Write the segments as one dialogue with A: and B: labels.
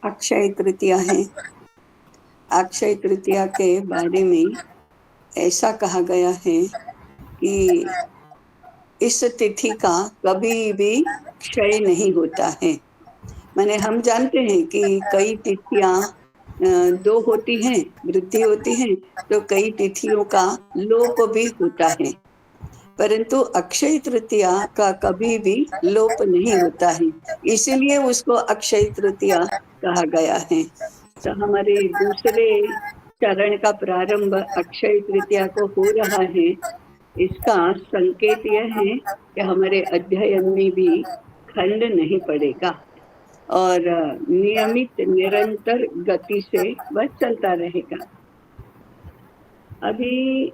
A: अक्षय तृतीया है। अक्षय तृतीया के बारे में ऐसा कहा गया है कि इस तिथि का कभी भी क्षय नहीं होता है। माने हम जानते हैं कि कई तिथियां दो होती हैं, वृद्धि होती है, तो कई तिथियों का लोप भी होता है, परंतु अक्षय तृतीया का कभी भी लोप नहीं होता है, इसीलिए उसको अक्षय तृतीया कहा गया है। तो हमारे दूसरे चरण का प्रारंभ अक्षय तृतीया को हो रहा है। इसका संकेत यह है कि हमारे अध्ययन में भी खंड नहीं पड़ेगा और नियमित निरंतर गति से वह चलता रहेगा। अभी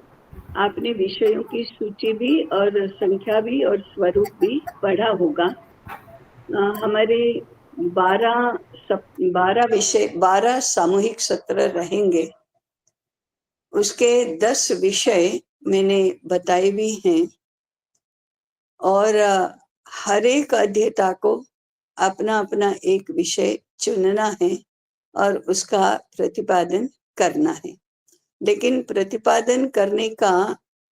A: आपने विषयों की सूची भी और संख्या भी और स्वरूप भी पढ़ा होगा। हमारे 12 विषय 12 सामूहिक सत्र रहेंगे। उसके 10 विषय मैंने बताए भी हैं और हर एक अध्येता को अपना अपना एक विषय चुनना है और उसका प्रतिपादन करना है। लेकिन प्रतिपादन करने का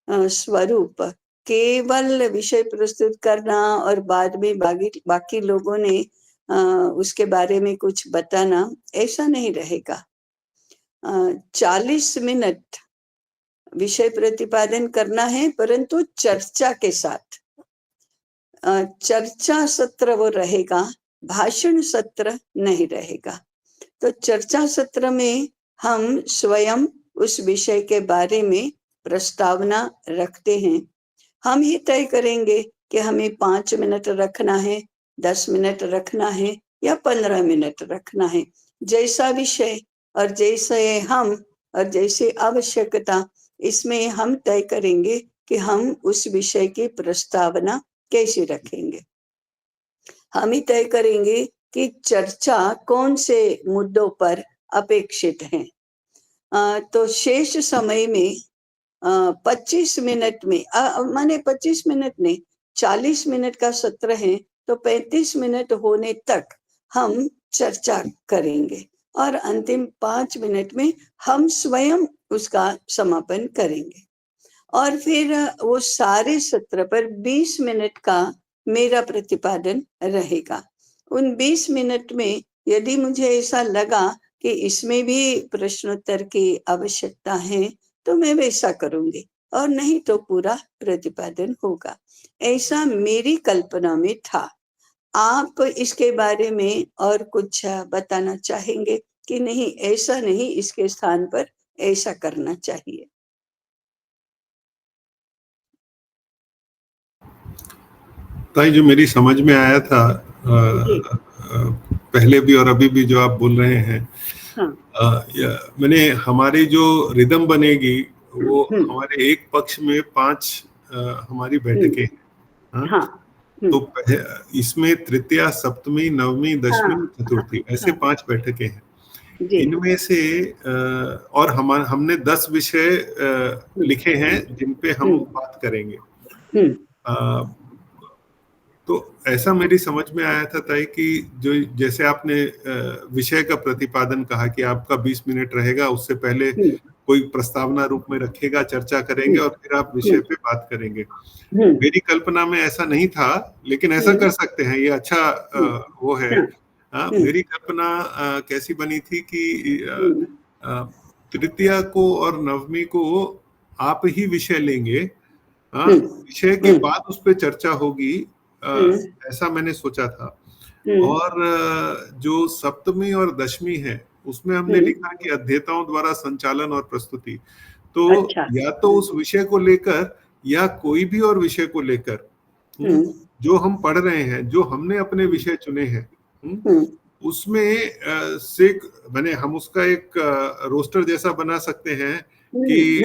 A: स्वरूप केवल विषय प्रस्तुत करना और बाद में बाकी लोगों ने उसके बारे में कुछ बताना, ऐसा नहीं रहेगा। 40 मिनट विषय प्रतिपादन करना है, परंतु चर्चा के साथ। चर्चा सत्र वो रहेगा, भाषण सत्र नहीं रहेगा। तो चर्चा सत्र में हम स्वयं उस विषय के बारे में प्रस्तावना रखते हैं। हम ही तय करेंगे कि हमें 5 मिनट रखना है, 10 मिनट रखना है या 15 मिनट रखना है। जैसा विषय और जैसे हम और जैसे आवश्यकता, इसमें हम तय करेंगे कि हम उस विषय की प्रस्तावना कैसे रखेंगे। हम ही तय करेंगे कि चर्चा कौन से मुद्दों पर अपेक्षित है। तो शेष समय में 25 मिनट में माने 25 मिनट नहीं, 40 मिनट का सत्र है, तो 35 मिनट होने तक हम चर्चा करेंगे और अंतिम 5 मिनट में हम स्वयं उसका समापन करेंगे। और फिर वो सारे सत्र पर 20 मिनट का मेरा प्रतिपादन रहेगा। उन 20 मिनट में यदि मुझे ऐसा लगा कि इसमें भी प्रश्नोत्तर की आवश्यकता है, तो मैं वैसा करूंगी, और नहीं तो पूरा प्रतिपादन होगा। ऐसा मेरी कल्पना में था। आप इसके बारे में और कुछ बताना चाहेंगे कि नहीं, ऐसा नहीं, इसके स्थान पर ऐसा करना चाहिए?
B: ताई, जो मेरी समझ में आया था पहले भी और अभी भी जो आप बोल रहे हैं,
A: हाँ।
B: मैंने हमारी जो रिदम बनेगी वो हमारे एक पक्ष में 5 हमारी बैठकें हैं।
A: हाँ।
B: तो इसमें तृतीया, सप्तमी, नवमी, दशमी, चतुर्थी, ऐसे 5 बैठकें हैं। इनमें से और हमने 10 विषय लिखे हैं जिन पे हम बात करेंगे। तो ऐसा मेरी समझ में आया था ताई कि जो जैसे आपने विषय का प्रतिपादन कहा कि आपका 20 मिनट रहेगा, उससे पहले कोई प्रस्तावना रूप में रखेगा, चर्चा करेंगे और फिर आप विषय पे बात करेंगे। मेरी कल्पना में ऐसा नहीं था, लेकिन ऐसा कर सकते हैं, ये अच्छा वो है। मेरी कल्पना कैसी बनी थी कि तृतीया को और नवमी को आप ही विषय लेंगे, विषय के बाद उस पर चर्चा होगी, ऐसा मैंने सोचा था। और जो सप्तमी और दशमी है, उसमें हमने लिखा कि अध्येताओं द्वारा संचालन और प्रस्तुति। तो या तो उस विषय को लेकर या कोई भी और विषय को लेकर जो हम पढ़ रहे हैं, जो हमने अपने विषय चुने हैं, उसमें से मैंने हम उसका एक रोस्टर जैसा बना सकते हैं कि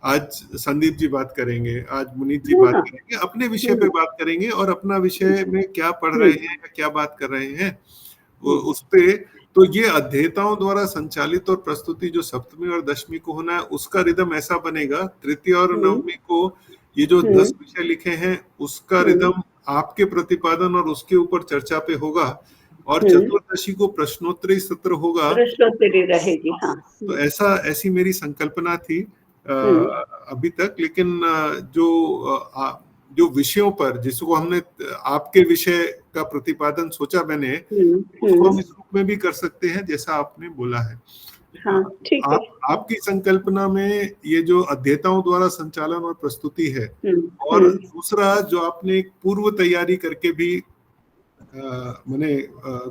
B: आज संदीप जी बात करेंगे, आज मुनीत जी बात करेंगे, अपने विषय पे बात करेंगे और अपना विषय में क्या पढ़ रहे हैं या क्या बात कर रहे हैं उस पे। तो ये अध्येताओं द्वारा संचालित और प्रस्तुति जो सप्तमी और दशमी को होना है, उसका रिदम ऐसा बनेगा। तृतीय और नवमी को ये जो 10 विषय लिखे हैं, उसका रिदम आपके प्रतिपादन और उसके ऊपर चर्चा पे होगा। और चतुर्दशी को प्रश्नोत्तरी सत्र होगा,
A: प्रश्नोत्तरी रहेगी। हाँ,
B: तो ऐसी मेरी संकल्पना थी अभी तक। लेकिन जो विषयों पर जिसको हमने आपके विषय का प्रतिपादन सोचा मैंने, उसको हम इस रूप में भी कर सकते हैं जैसा आपने बोला है।
A: हाँ, ठीक है।
B: आपकी संकल्पना में ये जो अध्येताओं द्वारा संचालन और प्रस्तुति है, और दूसरा जो आपने एक पूर्व तैयारी करके भी मैंने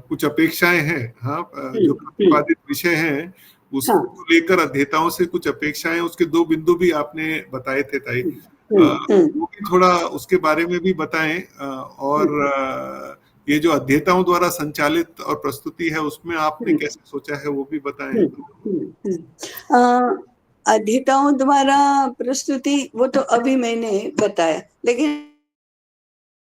B: कुछ अपेक्षाएं हैं, हाँ, जो प्रतिपादित विषय हैं उसको लेकर अध्येताओं से कुछ अपेक्षाएं, उसके 2 बिंदु भी आपने बताए थे ताई, वो भी थोड़ा उसके बारे में भी बताएं। और ये जो अध्येताओं द्वारा संचालित और प्रस्तुति है उसमें आपने कैसे सोचा है वो भी बताएं।
A: अध्येताओं द्वारा प्रस्तुति वो तो अभी मैंने बताया, लेकिन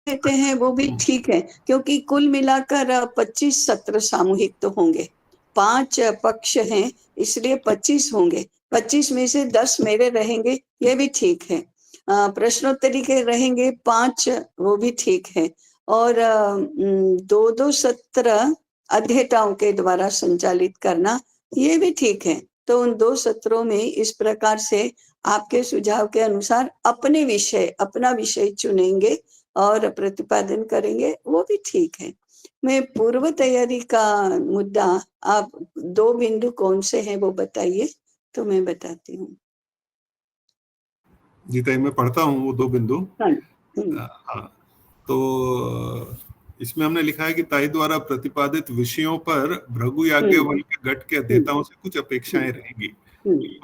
A: कहते हैं वो भी ठीक है, क्योंकि कुल मिलाकर 25 सत्र सामूहिक तो होंगे, 5 पक्ष हैं इसलिए 25 होंगे। 25 में से 10 मेरे रहेंगे, ये भी ठीक है। प्रश्नोत्तरी के रहेंगे 5, वो भी ठीक है। और 2-2 सत्र अध्येताओं के द्वारा संचालित करना, ये भी ठीक है। तो उन 2 सत्रों में इस प्रकार से आपके सुझाव के अनुसार अपना विषय चुनेंगे और प्रतिपादन करेंगे, वो भी ठीक है। मैं पूर्व तैयारी का मुद्दा, आप 2 बिंदु कौन से हैं वो बताइए तो मैं बताती हूँ।
B: जी ताई, मैं पढ़ता हूँ वो 2 बिंदु। हाँ, तो इसमें हमने लिखा है कि ताई द्वारा प्रतिपादित विषयों पर भृगु याज्ञवल्क्य गट के अध्येताओं से कुछ अपेक्षाएं रहेंगी।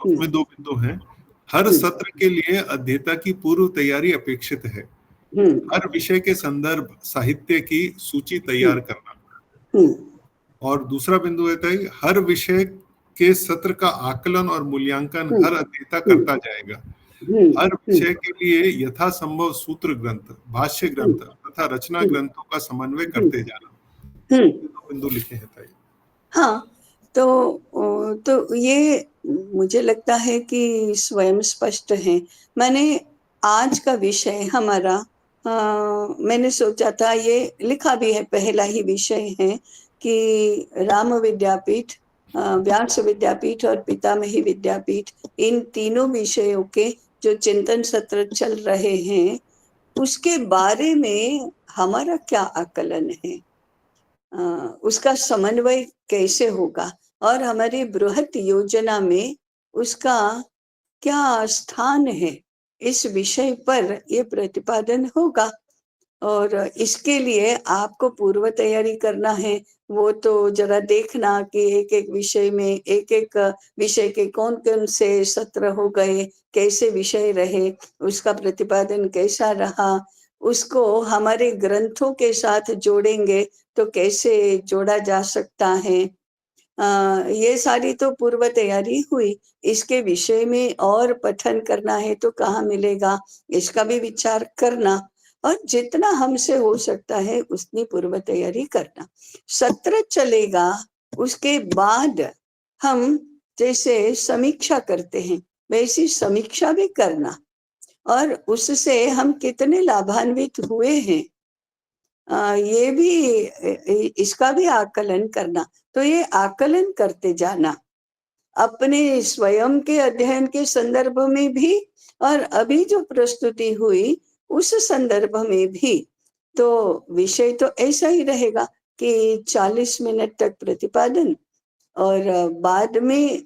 B: उसमें 2 बिंदु हैं। हर सत्र के लिए अध्येता की पूर्व तैयारी अपेक्षित है। हर विषय के संदर्भ साहित्य की सूची तैयार करना। और दूसरा बिंदु है ताई, हर विषय के सत्र का आकलन और मूल्यांकन हर अध्येता करता जाएगा। हर विषय के लिए यथासंभव सूत्र ग्रंथ, भाष्य ग्रंथ तथा रचना ग्रंथों का समन्वय करते जाना। बिंदु लिखे हैं ताई। हाँ,
A: तो ये मुझे लगता है कि स्वयं स्पष्ट है। मैंने आज का विषय हमारा मैंने सोचा था, ये लिखा भी है, पहला ही विषय है कि राम विद्यापीठ, व्यास विद्यापीठ और पितामही विद्यापीठ, इन तीनों विषयों के जो चिंतन सत्र चल रहे हैं उसके बारे में हमारा क्या आकलन है, उसका समन्वय कैसे होगा और हमारी बृहत योजना में उसका क्या स्थान है, इस विषय पर ये प्रतिपादन होगा। और इसके लिए आपको पूर्व तैयारी करना है, वो तो जरा देखना कि एक विषय में एक विषय के कौन कौन से सत्र हो गए, कैसे विषय रहे, उसका प्रतिपादन कैसा रहा, उसको हमारे ग्रंथों के साथ जोड़ेंगे तो कैसे जोड़ा जा सकता है। ये सारी तो पूर्व तैयारी हुई। इसके विषय में और पठन करना है तो कहाँ मिलेगा, इसका भी विचार करना, और जितना हमसे हो सकता है उतनी पूर्व तैयारी करना। सत्र चलेगा, उसके बाद हम जैसे समीक्षा करते हैं वैसी समीक्षा भी करना, और उससे हम कितने लाभान्वित हुए हैं ये भी, इसका भी आकलन करना। तो ये आकलन करते जाना अपने स्वयं के अध्ययन के संदर्भ में भी, और अभी जो प्रस्तुति हुई उस संदर्भ में भी। तो विषय तो ऐसा ही रहेगा कि 40 मिनट तक प्रतिपादन, और बाद में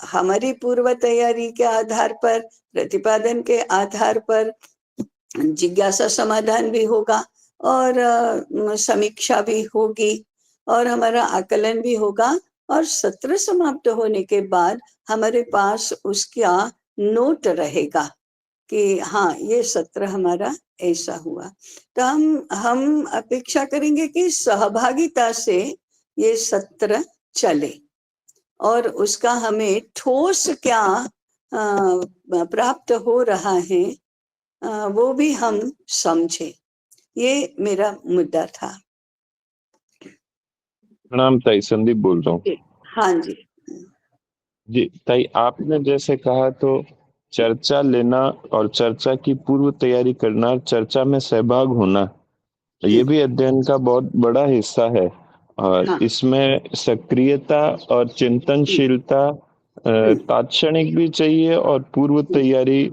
A: हमारी पूर्व तैयारी के आधार पर, प्रतिपादन के आधार पर जिज्ञासा समाधान भी होगा और समीक्षा भी होगी और हमारा आकलन भी होगा, और सत्र समाप्त होने के बाद हमारे पास उसका नोट रहेगा कि हाँ ये सत्र हमारा ऐसा हुआ। तो हम अपेक्षा करेंगे कि सहभागिता से ये सत्र चले और उसका हमें ठोस क्या प्राप्त हो रहा है वो भी हम समझे। ये मेरा मुद्दा था।
C: प्रणाम ताई, संदीप बोल रहा हूँ।
A: हाँ जी
C: जी ताई, आपने जैसे कहा तो चर्चा लेना और चर्चा की पूर्व तैयारी करना, चर्चा में सहभाग होना, ये भी अध्ययन का बहुत बड़ा हिस्सा है। और
A: हाँ,
C: इसमें सक्रियता और चिंतनशीलता तात्क्षणिक भी चाहिए और पूर्व तैयारी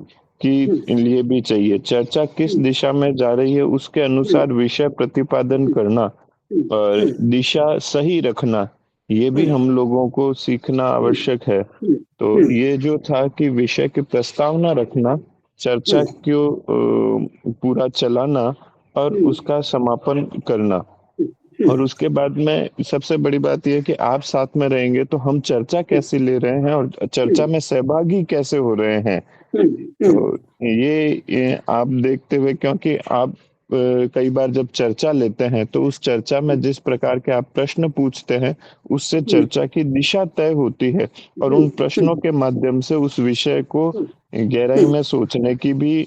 C: के लिए भी चाहिए। चर्चा किस दिशा में जा रही है उसके अनुसार विषय प्रतिपादन करना और दिशा सही रखना, ये भी हम लोगों को सीखना आवश्यक है। तो ये जो था कि विषय की प्रस्तावना रखना, चर्चा को पूरा चलाना और उसका समापन करना। और उसके बाद में सबसे बड़ी बात यह है कि आप साथ में रहेंगे तो हम चर्चा कैसे ले रहे हैं और चर्चा में सहभागी कैसे हो रहे हैं। तो ये आप देखते हुए, क्योंकि आप कई बार जब चर्चा लेते हैं तो उस चर्चा में जिस प्रकार के आप प्रश्न पूछते हैं उससे चर्चा की दिशा तय होती है और उन प्रश्नों के माध्यम से उस विषय को गहराई में सोचने की भी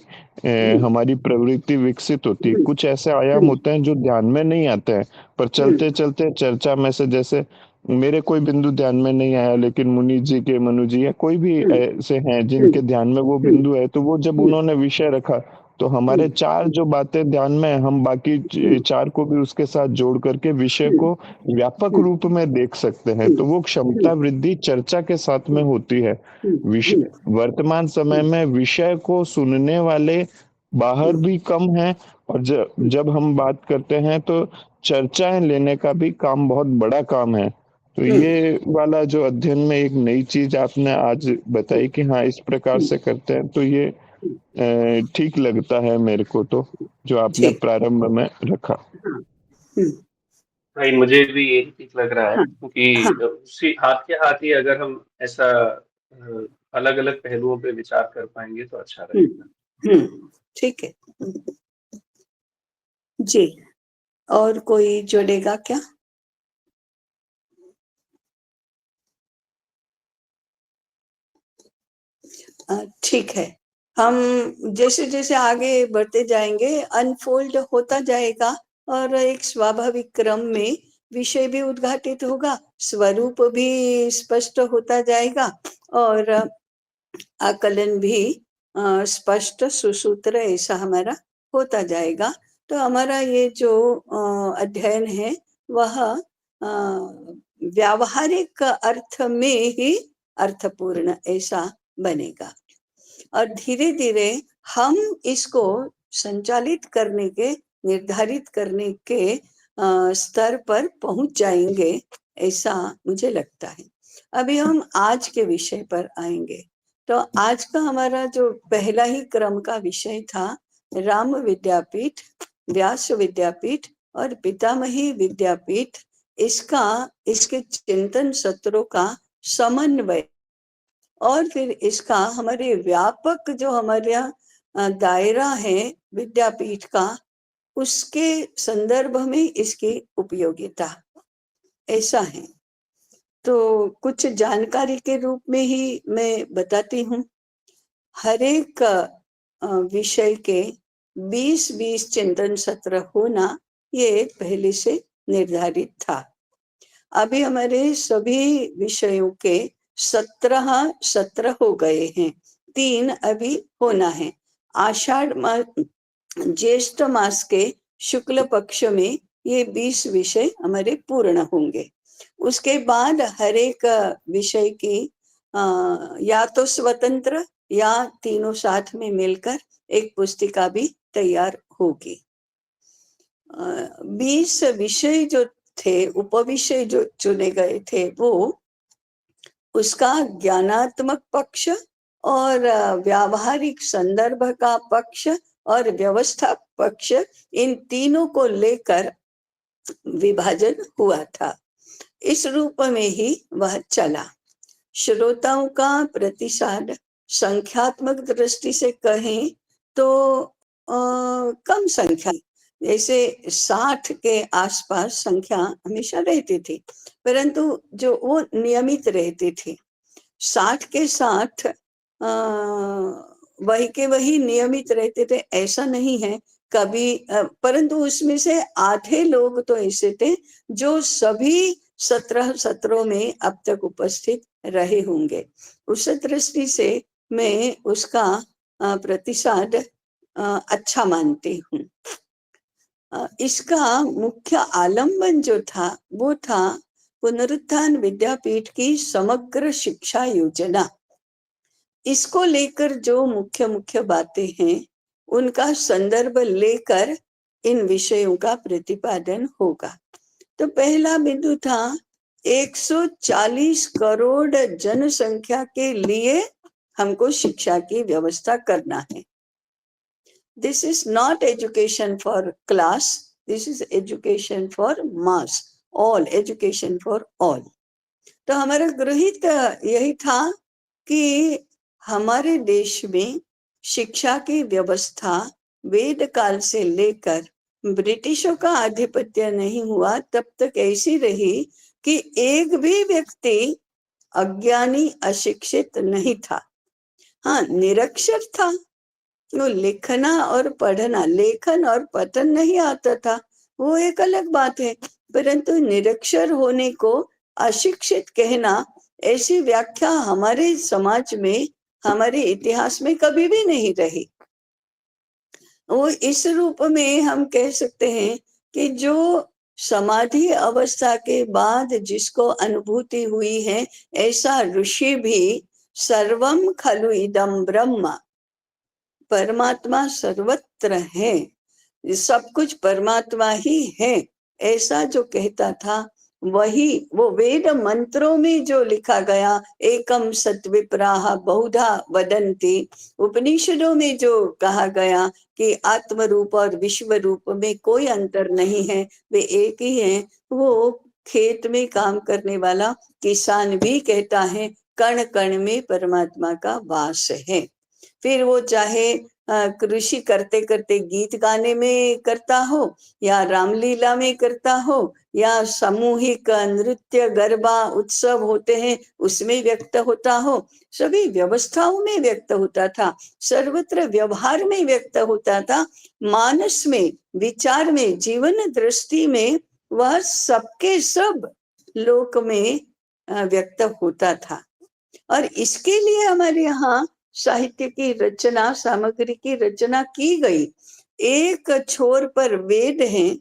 C: हमारी प्रवृत्ति विकसित होती है। कुछ ऐसे आयाम होते हैं जो ध्यान में नहीं आते हैं, पर चलते चलते चर्चा में से, जैसे मेरे कोई बिंदु ध्यान में नहीं आया लेकिन मुनि जी के, मनु जी या कोई भी ऐसे हैं जिनके ध्यान में वो बिंदु है, तो वो जब उन्होंने विषय रखा तो हमारे चार जो बातें ध्यान में है, हम बाकी चार को भी उसके साथ जोड़ करके विषय को व्यापक रूप में देख सकते हैं। तो वो क्षमता वृद्धि चर्चा के साथ में होती है। विषय वर्तमान समय में विषय को सुनने वाले बाहर भी कम है और जब हम बात करते हैं तो चर्चाएं लेने का भी काम बहुत बड़ा काम है। तो ये वाला जो अध्ययन में एक नई चीज आपने आज बताई कि हाँ इस प्रकार से करते हैं, तो ये ठीक लगता है मेरे को, तो जो आपने
A: ठीक।
C: प्रारंभ में रखा।
D: भाई मुझे भी यही ठीक लग रहा है,
A: हाँ, हाँ,
D: क्योंकि उसी हाथ के हाथ ही अगर हम ऐसा अलग अलग पहलुओं पे विचार कर पाएंगे तो अच्छा रहेगा।
A: ठीक है जी। और कोई जोड़ेगा क्या? ठीक है। हम जैसे जैसे आगे बढ़ते जाएंगे अनफोल्ड होता जाएगा और एक स्वाभाविक क्रम में विषय भी उद्घाटित होगा, स्वरूप भी स्पष्ट होता जाएगा और आकलन भी स्पष्ट सुसूत्र ऐसा हमारा होता जाएगा। तो हमारा ये जो अध्ययन है वह व्यावहारिक अर्थ में ही अर्थपूर्ण ऐसा बनेगा और धीरे धीरे हम इसको संचालित करने के, निर्धारित करने के स्तर पर पहुंच जाएंगे ऐसा मुझे लगता है। अभी हम आज के विषय पर आएंगे। तो आज का हमारा जो पहला ही क्रम का विषय था राम विद्यापीठ, व्यास विद्यापीठ और पितामही विद्यापीठ, इसके चिंतन सत्रों का समन्वय और फिर इसका हमारे व्यापक जो हमारे दायरा है विद्यापीठ का, उसके संदर्भ में इसकी उपयोगिता ऐसा है। तो कुछ जानकारी के रूप में ही मैं बताती हूँ। हर एक विषय के 20-20 चिंतन सत्र होना ये पहले से निर्धारित था। अभी हमारे सभी विषयों के 17 सत्र हो गए हैं, 3 अभी होना है। आषाढ़ ज्येष्ठ मास के शुक्ल पक्ष में ये 20 विषय हमारे पूर्ण होंगे। उसके बाद हर एक विषय की या तो स्वतंत्र या तीनों साथ में मिलकर एक पुस्तिका भी तैयार होगी। 20 विषय जो थे, उपविषय जो चुने गए थे, वो उसका ज्ञानात्मक पक्ष और व्यावहारिक संदर्भ का पक्ष और व्यवस्था पक्ष, इन तीनों को लेकर विभाजन हुआ था। इस रूप में ही वह चला। श्रोताओं का प्रतिसाद संख्यात्मक दृष्टि से कहें तो कम संख्या, जैसे 60 के आसपास संख्या हमेशा रहती थी, परंतु जो वो नियमित रहती थी। 60 के 60 वही के वही नियमित रहते थे ऐसा नहीं है कभी, परंतु उसमें से आधे लोग तो ऐसे थे जो सभी 17 सत्रों में अब तक उपस्थित रहे होंगे। उस दृष्टि से मैं उसका प्रतिसाद अच्छा मानती हूँ। इसका मुख्य आलंबन जो था वो था पुनरुत्थान विद्यापीठ की समग्र शिक्षा योजना। इसको लेकर जो मुख्य मुख्य बातें हैं उनका संदर्भ लेकर इन विषयों का प्रतिपादन होगा। तो पहला बिंदु था 140 करोड़ जनसंख्या के लिए हमको शिक्षा की व्यवस्था करना है। This is not education for class, this is education for mass, all education for all. तो हमारा गृहित यही था कि हमारे देश में शिक्षा की व्यवस्था वेद काल से लेकर ब्रिटिशों का आधिपत्य नहीं हुआ तब तक ऐसी रही कि एक भी व्यक्ति अज्ञानी अशिक्षित नहीं था। हाँ, निरक्षर था, वो लिखना और पढ़ना, लेखन और पठन नहीं आता था, वो एक अलग बात है, परंतु निरक्षर होने को अशिक्षित कहना, ऐसी व्याख्या हमारे समाज में, हमारे इतिहास में कभी भी नहीं रही। वो इस रूप में हम कह सकते हैं कि जो समाधि अवस्था के बाद जिसको अनुभूति हुई है, ऐसा ऋषि भी सर्वम खलु इदम ब्रह्म, परमात्मा सर्वत्र है, सब कुछ परमात्मा ही है, ऐसा जो कहता था वही वो वेद मंत्रों में जो लिखा गया, एकम सत्विप्राह बहुधा वदन्ति, उपनिषदों में जो कहा गया कि आत्म रूप और विश्व रूप में कोई अंतर नहीं है, वे एक ही हैं, वो खेत में काम करने वाला किसान भी कहता है कण कण में परमात्मा का वास है। फिर वो चाहे कृषि करते करते गीत गाने में करता हो, या रामलीला में करता हो, या सामूहिक नृत्य गरबा उत्सव होते हैं उसमें व्यक्त होता हो, सभी व्यवस्थाओं में व्यक्त होता था, सर्वत्र व्यवहार में व्यक्त होता था, मानस में, विचार में, जीवन दृष्टि में, वह सबके सब लोक में व्यक्त होता था। और इसके लिए हमारे यहाँ साहित्य की रचना, सामग्री की रचना की गई। एक छोर पर वेद हैं,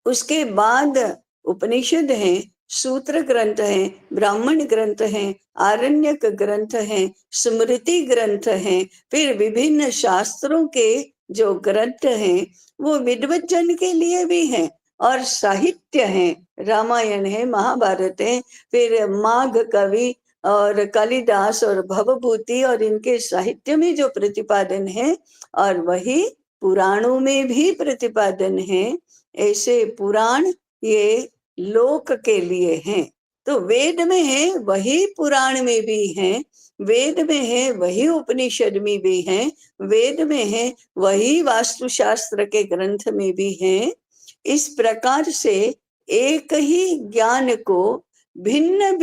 A: उसके बाद उपनिषद हैं, सूत्र ग्रंथ हैं, ब्राह्मण ग्रंथ हैं, आरण्यक ग्रंथ हैं, स्मृति ग्रंथ हैं, फिर विभिन्न शास्त्रों के जो ग्रंथ हैं वो विद्वज्जन के लिए भी हैं, और साहित्य हैं, रामायण है, महाभारत है, फिर माघ कवि और कालिदास और भवभूति और इनके साहित्य में जो प्रतिपादन है, और वही पुराणों में भी प्रतिपादन है। ऐसे पुराण ये लोक के लिए हैं। तो वेद में है वही पुराण में भी है, वेद में है वही उपनिषद में भी है, वेद में है वही वास्तुशास्त्र के ग्रंथ में भी है। इस प्रकार से एक ही ज्ञान को भिन्न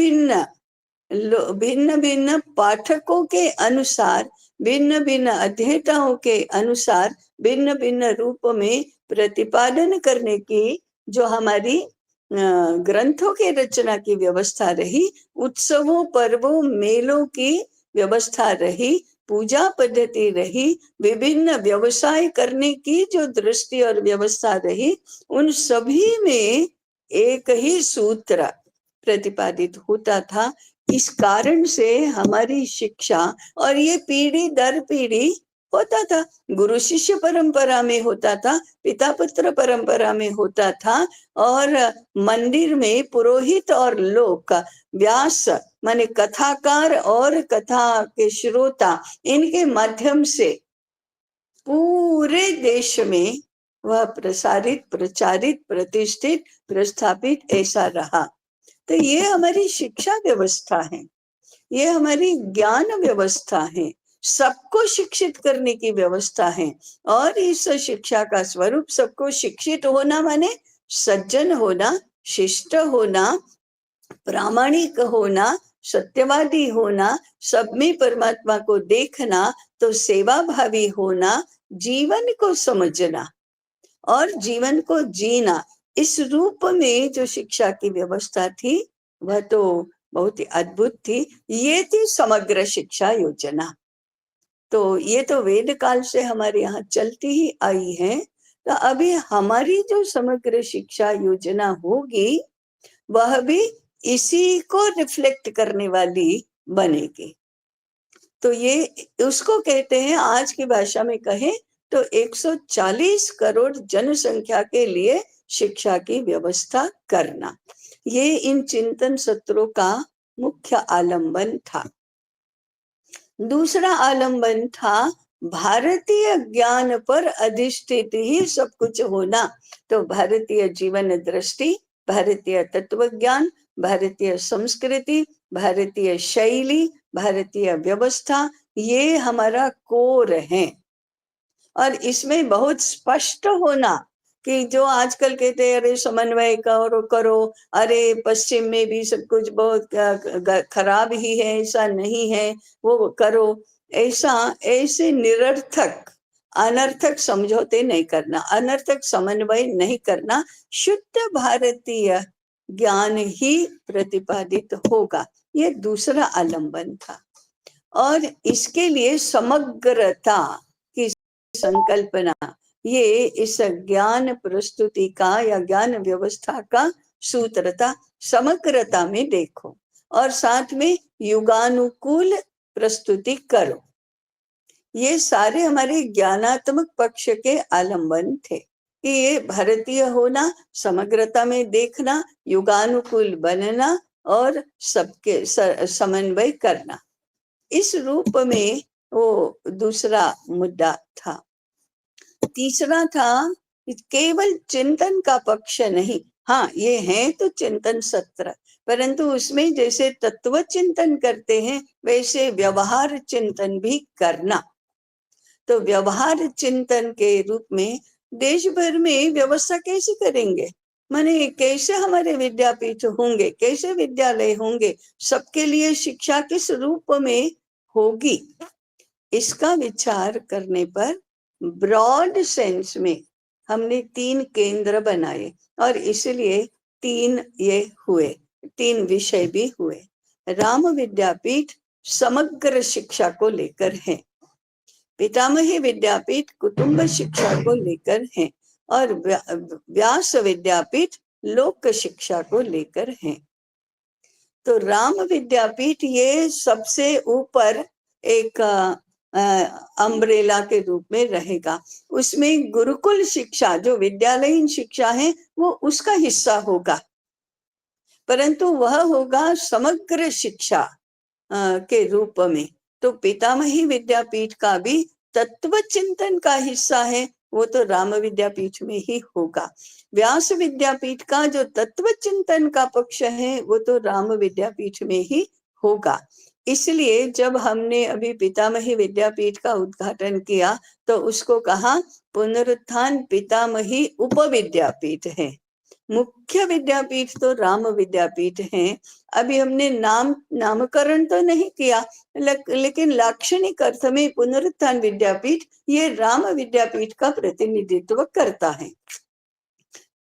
A: भिन्न पाठकों के अनुसार, भिन्न भिन्न अध्येताओं के अनुसार, भिन्न भिन्न रूप में प्रतिपादन करने की जो हमारी ग्रंथों के रचना की व्यवस्था रही, उत्सवों पर्वों मेलों की व्यवस्था रही, पूजा पद्धति रही, विभिन्न व्यवसाय करने की जो दृष्टि और व्यवस्था रही, उन सभी में एक ही सूत्र प्रतिपादित होता था। इस कारण से हमारी शिक्षा, और ये पीढ़ी दर पीढ़ी होता था, गुरु शिष्य परंपरा में होता था, पिता पुत्र परंपरा में होता था, और मंदिर में पुरोहित और लोक, व्यास माने कथाकार और कथा के श्रोता, इनके माध्यम से पूरे देश में वह प्रसारित, प्रचारित, प्रतिष्ठित, प्रस्थापित ऐसा रहा। तो ये हमारी शिक्षा व्यवस्था है, ये हमारी ज्ञान व्यवस्था है, सबको शिक्षित करने की व्यवस्था है। और इस शिक्षा का स्वरूप सबको शिक्षित होना माने सज्जन होना, शिष्ट होना, प्रामाणिक होना, सत्यवादी होना, सब में परमात्मा को देखना, तो सेवा भावी होना, जीवन को समझना और जीवन को जीना। इस रूप में जो शिक्षा की व्यवस्था थी वह तो बहुत ही अद्भुत थी। ये थी समग्र शिक्षा योजना। तो ये तो वेद काल से हमारे यहाँ चलती ही आई है। तो अभी हमारी जो समग्र शिक्षा योजना होगी वह भी इसी को रिफ्लेक्ट करने वाली बनेगी। तो ये उसको कहते हैं, आज की भाषा में कहें तो 140 करोड़ जनसंख्या के लिए शिक्षा की व्यवस्था करना, ये इन चिंतन सत्रों का मुख्य आलंबन था। दूसरा आलंबन था भारतीय ज्ञान पर अधिष्ठित ही सब कुछ होना। तो भारतीय जीवन दृष्टि, भारतीय तत्व ज्ञान, भारतीय संस्कृति, भारतीय शैली, भारतीय व्यवस्था, ये हमारा कोर है। और इसमें बहुत स्पष्ट होना कि जो आजकल कहते हैं अरे समन्वय करो, अरे पश्चिम में भी सब कुछ बहुत खराब ही है, ऐसा नहीं है, वो करो, ऐसे निरर्थक अनर्थक समझौते नहीं करना, अनर्थक समन्वय नहीं करना, शुद्ध भारतीय ज्ञान ही प्रतिपादित होगा। ये दूसरा आलंबन था। और इसके लिए समग्रता की संकल्पना, ये इस ज्ञान प्रस्तुति का या ज्ञान व्यवस्था का सूत्र था। समग्रता में देखो और साथ में युगानुकूल प्रस्तुति करो, ये सारे हमारे ज्ञानात्मक पक्ष के आलंबन थे कि ये भारतीय होना, समग्रता में देखना, युगानुकूल बनना और सबके समन्वय करना। इस रूप में वो दूसरा मुद्दा था। तीसरा था केवल चिंतन का पक्ष नहीं, हाँ ये है तो चिंतन सत्र, परंतु उसमें जैसे तत्व चिंतन करते हैं वैसे व्यवहार चिंतन भी करना। तो व्यवहार चिंतन के रूप में देश भर में व्यवस्था कैसे करेंगे, माने कैसे हमारे विद्यापीठ होंगे, कैसे विद्यालय होंगे, सबके लिए शिक्षा किस रूप में होगी, इसका विचार करने पर ब्रॉड सेंस में हमने 3 केंद्र बनाए और इसलिए 3 ये हुए, 3 विषय भी हुए। राम विद्यापीठ समग्र शिक्षा को लेकर है, पितामही विद्यापीठ कुटुंब शिक्षा को लेकर है और व्यास विद्यापीठ लोक शिक्षा को लेकर है। तो राम विद्यापीठ ये सबसे ऊपर एक अम्ब्रेला के रूप में रहेगा। उसमें गुरुकुल शिक्षा जो विद्यालयीन शिक्षा है वो उसका हिस्सा होगा, परंतु वह होगा समग्र शिक्षा के रूप में। तो पितामही विद्यापीठ का भी तत्व चिंतन का हिस्सा है, वो तो राम विद्यापीठ में ही होगा। व्यास विद्यापीठ का जो तत्व चिंतन का पक्ष है वो तो राम विद्यापीठ में ही होगा। इसलिए जब हमने अभी पितामही विद्यापीठ का उद्घाटन किया तो उसको कहा पुनरुत्थान पितामही उपविद्यापीठ है, मुख्य विद्यापीठ तो राम विद्यापीठ है। अभी हमने नामकरण तो नहीं किया, लेकिन लाक्षणिक अर्थ में पुनरुत्थान विद्यापीठ ये राम विद्यापीठ का प्रतिनिधित्व करता है।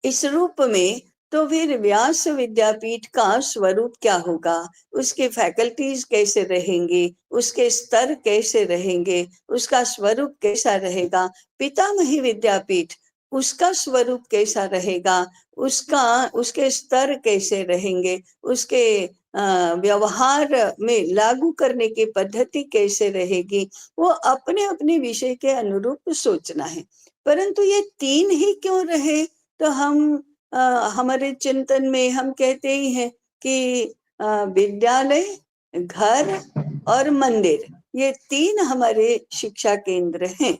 A: इस रूप में तो फिर व्यास विद्यापीठ का स्वरूप क्या होगा, उसके फैकल्टीज कैसे रहेंगे, उसके स्तर कैसे रहेंगे, उसका स्वरूप कैसा रहेगा। पितामही विद्यापीठ उसका स्वरूप कैसा रहेगा, उसके स्तर कैसे रहेंगे, उसके व्यवहार में लागू करने की पद्धति कैसे रहेगी, वो अपने अपने विषय के अनुरूप सोचना है। परंतु ये 3 ही क्यों रहे, तो हम हमारे चिंतन में हम कहते ही हैं कि विद्यालय, घर और मंदिर, ये 3 हमारे शिक्षा केंद्र हैं।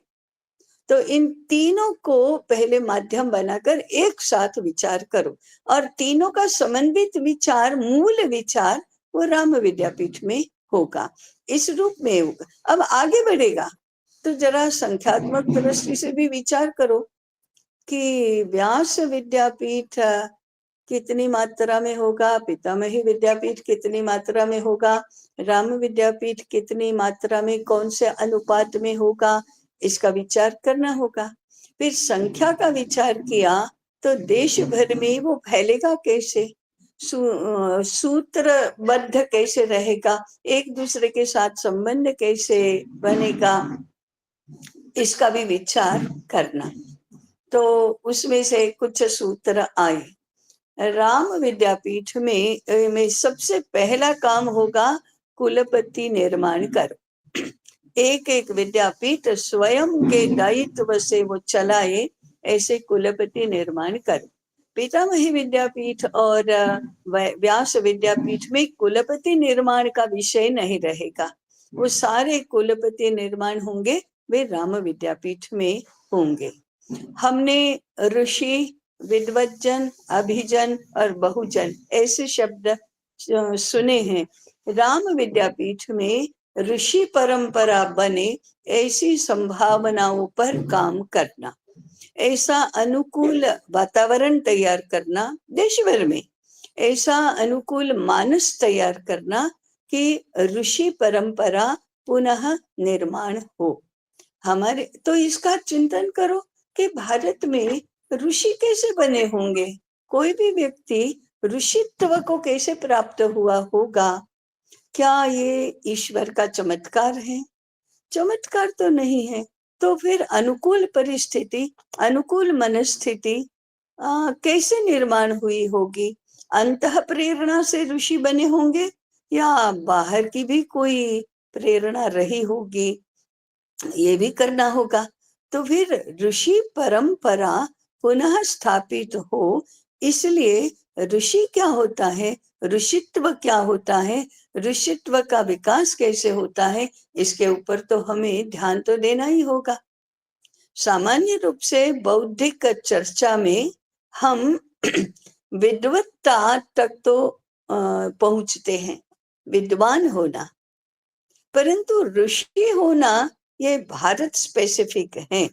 A: तो इन तीनों को पहले माध्यम बनाकर एक साथ विचार करो और तीनों का समन्वित विचार, मूल विचार वो राम विद्यापीठ में होगा, इस रूप में होगा। अब आगे बढ़ेगा तो जरा संख्यात्मक दृष्टि से भी विचार करो कि व्यास विद्यापीठ कितनी मात्रा में होगा, पितामही विद्यापीठ कितनी मात्रा में होगा, राम विद्यापीठ कितनी मात्रा में, कौन से अनुपात में होगा, इसका विचार करना होगा। फिर संख्या का विचार किया तो देश भर में वो फैलेगा कैसे, सूत्रबद्ध कैसे रहेगा, एक दूसरे के साथ संबंध कैसे बनेगा, इसका भी विचार करना। तो उसमें से कुछ सूत्र आए। राम विद्यापीठ में सबसे पहला काम होगा कुलपति निर्माण करो। एक एक विद्यापीठ स्वयं के दायित्व से वो चलाए, ऐसे कुलपति निर्माण करो। पितामही विद्यापीठ और व्यास विद्यापीठ में कुलपति निर्माण का विषय नहीं रहेगा। वो सारे कुलपति निर्माण होंगे वे राम विद्यापीठ में होंगे। हमने ऋषि, विद्वज्जन, अभिजन और बहुजन ऐसे शब्द सुने हैं। राम विद्यापीठ में ऋषि परंपरा बने ऐसी संभावनाओं पर काम करना, ऐसा अनुकूल वातावरण तैयार करना देश भर में, ऐसा अनुकूल मानस तैयार करना कि ऋषि परंपरा पुनः निर्माण हो हमारे। तो इसका चिंतन करो कि भारत में ऋषि कैसे बने होंगे, कोई भी व्यक्ति ऋषित्व को कैसे प्राप्त हुआ होगा। क्या ये ईश्वर का चमत्कार है? चमत्कार तो नहीं है। तो फिर अनुकूल परिस्थिति, अनुकूल मनस्थिति कैसे निर्माण हुई होगी? अंतः प्रेरणा से ऋषि बने होंगे या बाहर की भी कोई प्रेरणा रही होगी, ये भी करना होगा। तो फिर ऋषि परंपरा पुनः स्थापित हो, इसलिए ऋषि क्या होता है, ऋषित्व क्या होता है, ऋषित्व का विकास कैसे होता है, इसके ऊपर तो हमें ध्यान तो देना ही होगा। सामान्य रूप से बौद्धिक चर्चा में हम विद्वत्ता तक तो पहुंचते हैं, विद्वान होना, परंतु ऋषि होना ये भारत स्पेसिफिक है,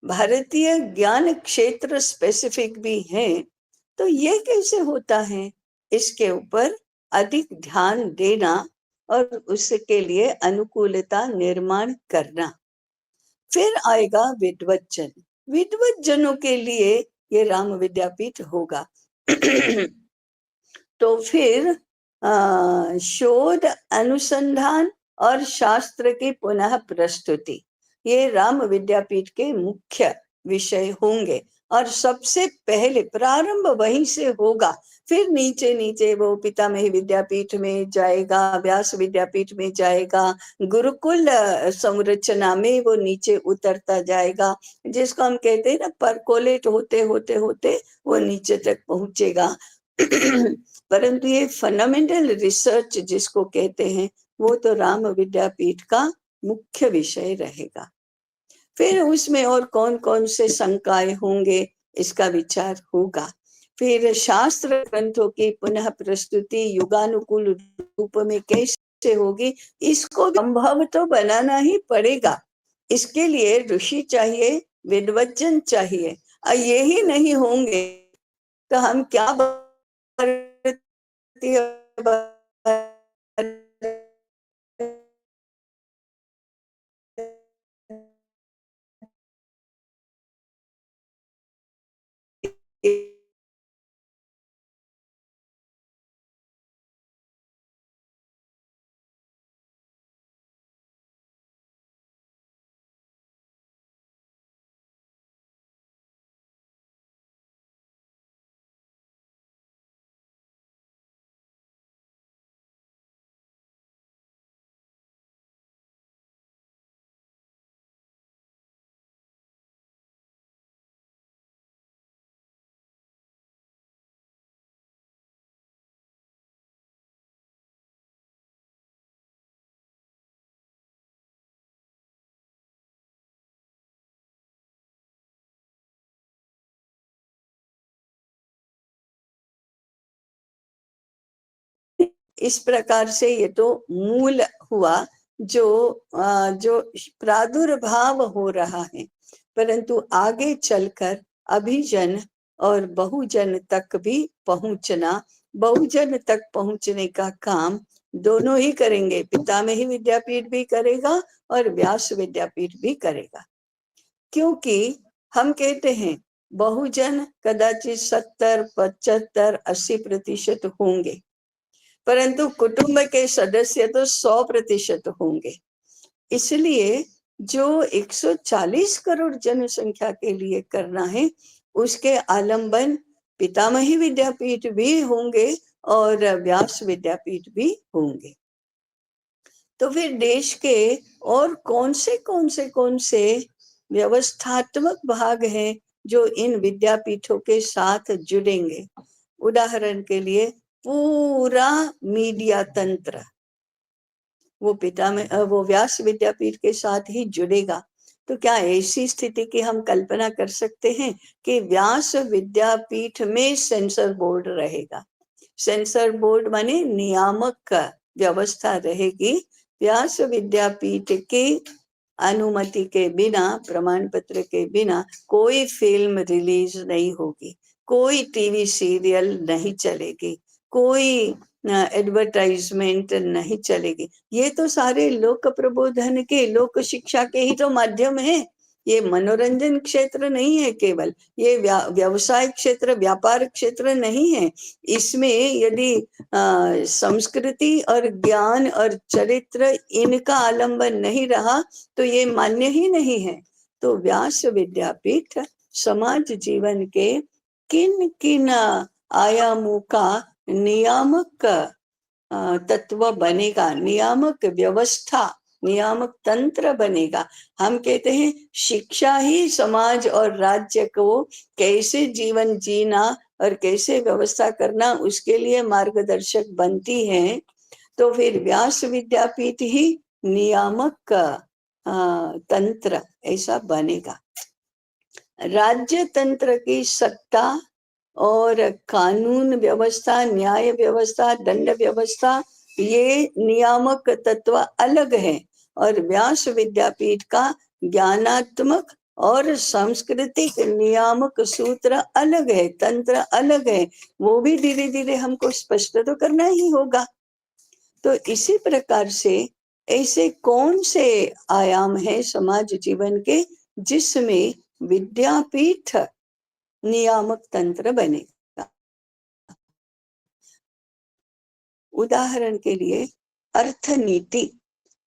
A: भारतीय ज्ञान क्षेत्र स्पेसिफिक भी है। तो ये कैसे होता है, इसके ऊपर अधिक ध्यान देना और उसके लिए अनुकूलता निर्माण करना। फिर आएगा विद्वज्जन। विद्वज्जनों के लिए ये राम विद्यापीठ होगा। तो फिर शोध, अनुसंधान और शास्त्र की पुनः प्रस्तुति, ये राम विद्यापीठ के मुख्य विषय होंगे और सबसे पहले प्रारंभ वहीं से होगा। फिर नीचे नीचे वो पितामही विद्यापीठ में जाएगा, व्यास विद्यापीठ में जाएगा, गुरुकुल संरचना में वो नीचे उतरता जाएगा, जिसको हम कहते हैं ना परकोलेट होते होते होते वो नीचे तक पहुंचेगा। परंतु ये फंडामेंटल रिसर्च जिसको कहते हैं वो तो राम विद्यापीठ का मुख्य विषय रहेगा। फिर उसमें और कौन कौन से संकाय होंगे इसका विचार होगा। फिर शास्त्र ग्रंथों की पुनः प्रस्तुति युगानुकूल रूप में कैसे होगी, इसको संभव तो बनाना ही पड़ेगा। इसके लिए ऋषि चाहिए, विद्वज्जन चाहिए, और यही नहीं होंगे तो हम क्या इस प्रकार से ये तो मूल हुआ जो प्रादुर्भाव हो रहा है। परंतु आगे चलकर अभिजन और बहुजन तक भी पहुंचना, बहुजन तक पहुंचने का काम दोनों ही करेंगे, पितामही विद्यापीठ भी करेगा और व्यास विद्यापीठ भी करेगा। क्योंकि हम कहते हैं बहुजन कदाचित 70, 75, 80% होंगे, परंतु कुटुंब के सदस्य तो 100% होंगे। इसलिए जो 140 करोड़ जनसंख्या के लिए करना है, उसके आलंबन पितामही विद्यापीठ भी होंगे और व्यास विद्यापीठ भी होंगे। तो फिर देश के और कौन से व्यवस्थात्मक भाग हैं जो इन विद्यापीठों के साथ जुड़ेंगे? उदाहरण के लिए पूरा मीडिया तंत्र वो व्यास विद्यापीठ के साथ ही जुड़ेगा। तो क्या ऐसी स्थिति की हम कल्पना कर सकते हैं कि व्यास विद्यापीठ में सेंसर बोर्ड रहेगा? सेंसर बोर्ड माने नियामक व्यवस्था रहेगी। व्यास विद्यापीठ की अनुमति के बिना, प्रमाण पत्र के बिना कोई फिल्म रिलीज नहीं होगी, कोई टीवी सीरियल नहीं चलेगी, कोई एडवर्टाइजमेंट नहीं चलेगी। ये तो सारे लोक प्रबोधन के, लोक शिक्षा के ही तो माध्यम है। ये मनोरंजन क्षेत्र नहीं है केवल, ये व्यवसाय क्षेत्र, व्यापार क्षेत्र नहीं है। इसमें यदि संस्कृति और ज्ञान और चरित्र इनका आलंबन नहीं रहा तो ये मान्य ही नहीं है। तो व्यास विद्यापीठ समाज जीवन के किन किन आयामों का नियामक तत्व बनेगा, नियामक व्यवस्था, नियामक तंत्र बनेगा। हम कहते हैं शिक्षा ही समाज और राज्य को कैसे जीवन जीना और कैसे व्यवस्था करना उसके लिए मार्गदर्शक बनती है। तो फिर व्यास विद्यापीठ ही नियामक तंत्र ऐसा बनेगा। राज्य तंत्र की सत्ता और कानून व्यवस्था, न्याय व्यवस्था, दंड व्यवस्था, ये नियामक तत्व अलग है और व्यास विद्यापीठ का ज्ञानात्मक और सांस्कृतिक नियामक सूत्र अलग है, तंत्र अलग है। वो भी धीरे धीरे हमको स्पष्ट तो करना ही होगा। तो इसी प्रकार से ऐसे कौन से आयाम है समाज जीवन के जिसमें विद्यापीठ नियामक तंत्र बनेगा? उदाहरण के लिए अर्थनीति,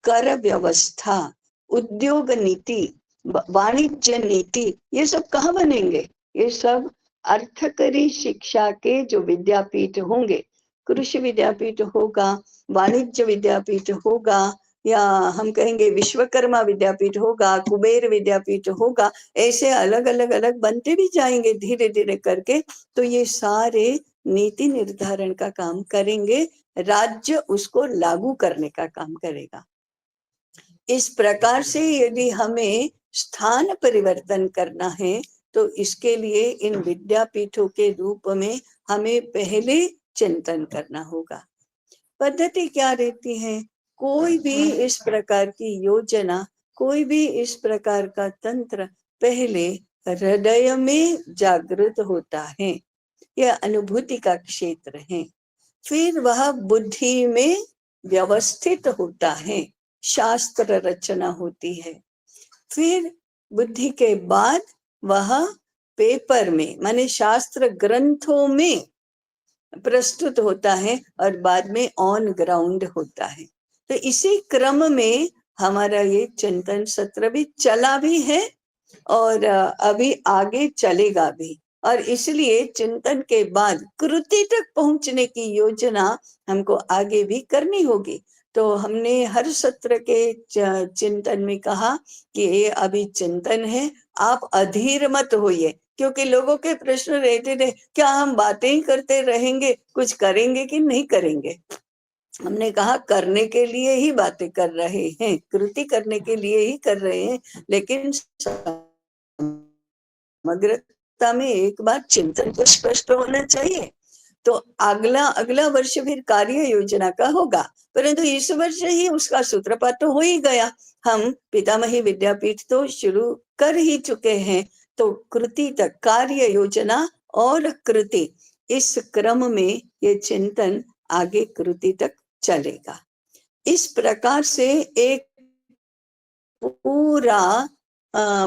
A: कर व्यवस्था, उद्योग नीति, वाणिज्य नीति, ये सब कहाँ बनेंगे? ये सब अर्थकरी शिक्षा के जो विद्यापीठ होंगे, कृषि विद्यापीठ होगा, वाणिज्य विद्यापीठ होगा, या हम कहेंगे विश्वकर्मा विद्यापीठ होगा, कुबेर विद्यापीठ होगा, ऐसे अलग अलग बनते भी जाएंगे धीरे धीरे करके। तो ये सारे नीति निर्धारण का काम करेंगे, राज्य उसको लागू करने का काम करेगा। इस प्रकार से यदि हमें स्थान परिवर्तन करना है तो इसके लिए इन विद्यापीठों के रूप में हमें पहले चिंतन करना होगा। पद्धति क्या रहती है? कोई भी इस प्रकार की योजना, कोई भी इस प्रकार का तंत्र पहले हृदय में जागृत होता है, यह अनुभूति का क्षेत्र है। फिर वह बुद्धि में व्यवस्थित होता है, शास्त्र रचना होती है। फिर बुद्धि के बाद वह पेपर में माने शास्त्र ग्रंथों में प्रस्तुत होता है और बाद में ऑन ग्राउंड होता है। तो इसी क्रम में हमारा ये चिंतन सत्र भी चला भी है और अभी आगे चलेगा भी। और इसलिए चिंतन के बाद कृति तक पहुंचने की योजना हमको आगे भी करनी होगी। तो हमने हर सत्र के चिंतन में कहा कि ये अभी चिंतन है, आप अधीर मत होइए, क्योंकि लोगों के प्रश्न रहते थे क्या हम बातें ही करते रहेंगे, कुछ करेंगे कि नहीं करेंगे। हमने कहा करने के लिए ही बातें कर रहे हैं, कृति करने के लिए ही कर रहे हैं, लेकिन समग्रता में एक बार चिंतन तो स्पष्ट होना चाहिए। तो अगला वर्ष फिर कार्य योजना का होगा, परंतु इस वर्ष ही उसका सूत्रपात तो हो ही गया। हम पितामही विद्यापीठ तो शुरू कर ही चुके हैं, तो कृति तक, कार्य योजना और कृति, इस क्रम में ये चिंतन आगे कृति तक चलेगा। इस प्रकार से एक पूरा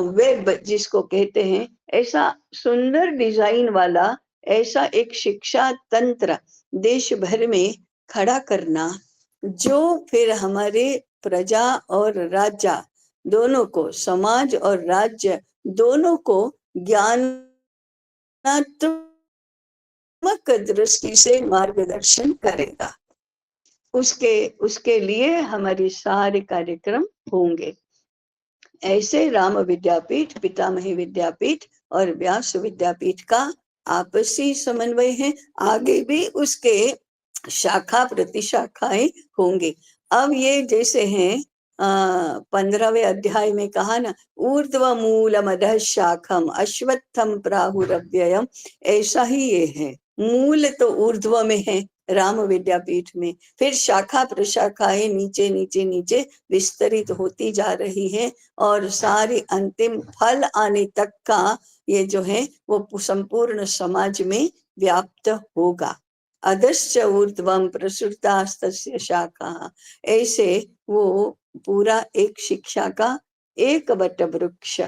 A: वेब जिसको कहते हैं, ऐसा सुंदर डिजाइन वाला ऐसा एक शिक्षा तंत्र देश भर में खड़ा करना, जो फिर हमारे प्रजा और राजा दोनों को, समाज और राज्य दोनों को ज्ञानात्मक दृष्टि से मार्गदर्शन करेगा। उसके लिए हमारे सारे कार्यक्रम होंगे। ऐसे राम विद्यापीठ, पितामही विद्यापीठ और व्यास विद्यापीठ का आपसी समन्वय है। आगे भी उसके शाखा प्रतिशाखाएं होंगे। अब ये जैसे हैं 15वें अध्याय में कहा ना, ऊर्ध्व मूलम अधः शाखम अश्वत्थम प्राहुरव्ययम, ऐसा ही ये है। मूल तो ऊर्ध्व में है राम विद्यापीठ में, फिर शाखा प्रशाखाएं नीचे नीचे नीचे विस्तरित होती जा रही है, और सारे अंतिम फल आने तक का ये जो है वो संपूर्ण समाज में व्याप्त होगा। अधश्च ऊर्ध्वम प्रसुतास्तस्य शाखा, ऐसे वो पूरा एक शिक्षा का एक वट वृक्ष,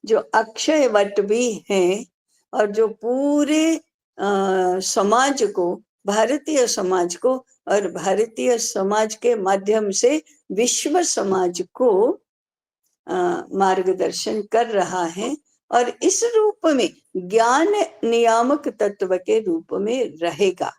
A: जो अक्षय वट भी है, और जो पूरे समाज को, भारतीय समाज को और भारतीय समाज के माध्यम से विश्व समाज को मार्गदर्शन कर रहा है, और इस रूप में ज्ञान नियामक तत्व के रूप में रहेगा।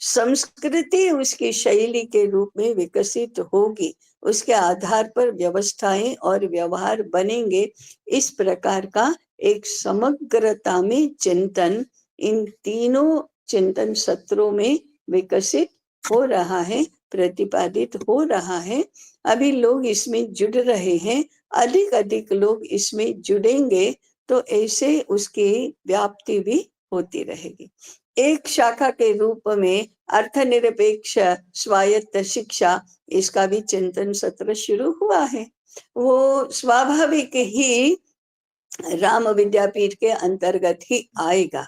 A: संस्कृति उसकी शैली के रूप में विकसित होगी, उसके आधार पर व्यवस्थाएं और व्यवहार बनेंगे। इस प्रकार का एक समग्रता में चिंतन इन तीनों चिंतन सत्रों में विकसित हो रहा है, प्रतिपादित हो रहा है। अभी लोग इसमें जुड़ रहे हैं, अधिक अधिक लोग इसमें जुड़ेंगे तो ऐसे उसकी व्याप्ति भी होती रहेगी। एक शाखा के रूप में अर्थनिरपेक्ष स्वायत्त शिक्षा, इसका भी चिंतन सत्र शुरू हुआ है। वो स्वाभाविक ही राम विद्यापीठ के अंतर्गत ही आएगा।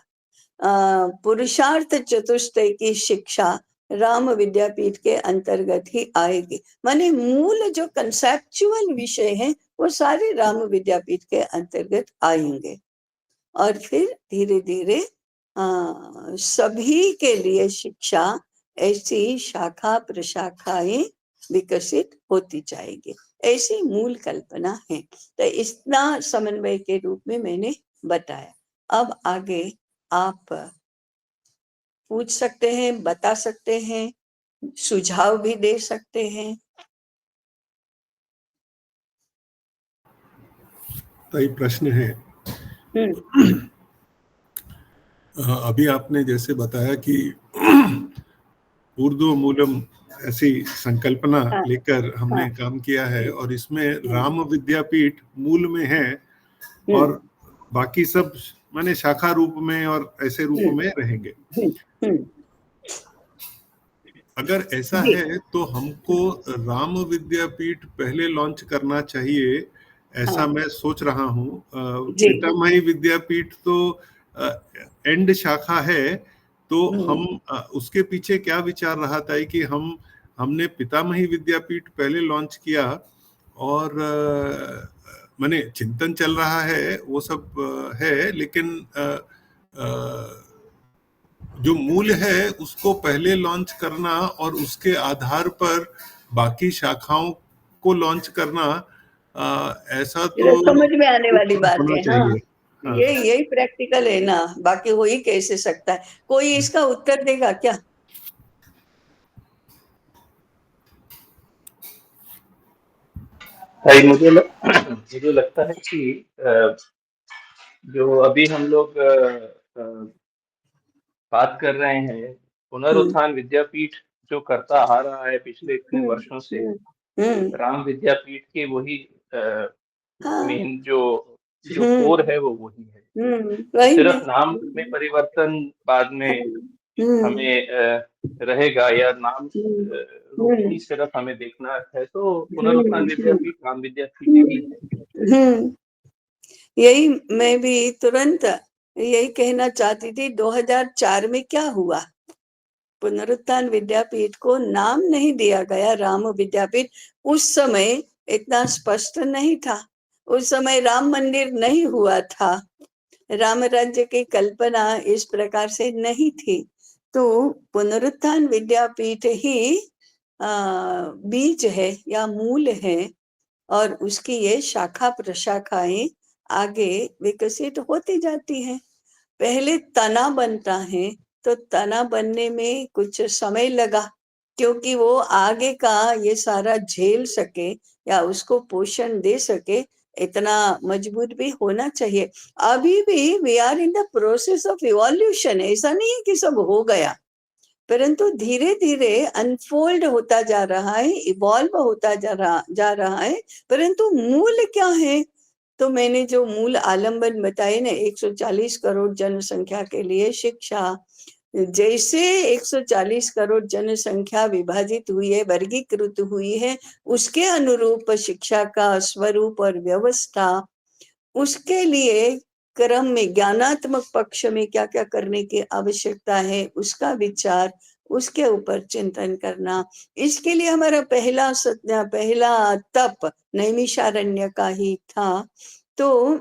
A: पुरुषार्थ चतुष्टय की शिक्षा राम विद्यापीठ के अंतर्गत ही आएगी। माने मूल जो कंसेप्चुअल विषय हैं वो सारे राम विद्यापीठ के अंतर्गत आएंगे, और फिर धीरे धीरे सभी के लिए शिक्षा ऐसी शाखा प्रशाखाएं विकसित होती जाएगी, ऐसी मूल कल्पना है। तो इतना समन्वय के रूप में मैंने बताया। अब आगे आप पूछ सकते हैं, बता सकते हैं, सुझाव भी दे सकते हैं।
B: तो प्रश्न है, अभी आपने जैसे बताया कि ऊर्ध्व मूलम ऐसी संकल्पना लेकर हमने काम किया है, और इसमें राम विद्यापीठ मूल में है और बाकी सब माने शाखा रूप में और ऐसे रूप में रहेंगे। अगर ऐसा है तो हमको राम विद्यापीठ पहले लॉन्च करना चाहिए, ऐसा मैं सोच रहा हूँ। पितामही विद्यापीठ तो एंड शाखा है, तो हम उसके पीछे क्या विचार रहा था कि हमने पितामही विद्यापीठ पहले लॉन्च किया, और माने चिंतन चल रहा है वो सब है, लेकिन जो मूल है उसको पहले लॉन्च करना और उसके आधार पर बाकी शाखाओं को लॉन्च करना, ऐसा तो
A: समझ में आने वाली बात है।
B: चाहिए।
A: हाँ, यही प्रैक्टिकल है ना, बाकी हो ही कैसे सकता है। कोई इसका उत्तर देगा क्या?
D: मुझे लगता है कि जो अभी हम लोग बात कर रहे हैं, पुनरुत्थान विद्यापीठ जो करता आ रहा है पिछले इतने वर्षों से, राम विद्यापीठ के वही मेन जो कोर है वो वही है। सिर्फ नाम में परिवर्तन बाद में हमें रहेगा, या नाम ही सिर्फ हमें देखना है, तो पुनरुत्थान विद्यापीठ राम विद्यापीठ ही है।
A: यही मैं भी तुरंत यही कहना चाहती थी। 2004 में क्या हुआ, पुनरुत्थान विद्यापीठ को नाम नहीं दिया गया राम विद्यापीठ। उस समय इतना स्पष्ट नहीं था, उस समय राम मंदिर नहीं हुआ था, राम राज्य की कल्पना इस प्रकार से नहीं थी। तो पुनरुत्थान विद्यापीठ ही बीज है या मूल है, और उसकी ये शाखा प्रशाखाएं आगे विकसित होती जाती हैं। पहले तना बनता है तो तना बनने में कुछ समय लगा, क्योंकि वो आगे का ये सारा झेल सके या उसको पोषण दे सके, इतना मजबूत भी होना चाहिए। अभी भी we are in the process of evolution. ऐसा नहीं है कि सब हो गया, परंतु धीरे धीरे अनफोल्ड होता जा रहा है, इवॉल्व होता जा रहा है। परंतु मूल क्या है? तो मैंने जो मूल आलम्बन बताए ना, 140 करोड़ जनसंख्या के लिए शिक्षा, जैसे 140 करोड़ जनसंख्या विभाजित हुई है, वर्गीकृत हुई है, उसके अनुरूप शिक्षा का स्वरूप और व्यवस्था, उसके लिए क्रम में ज्ञानात्मक पक्ष में क्या क्या करने की आवश्यकता है, उसका विचार, उसके ऊपर चिंतन करना। इसके लिए हमारा पहला तप नैमिषारण्य का ही था। तो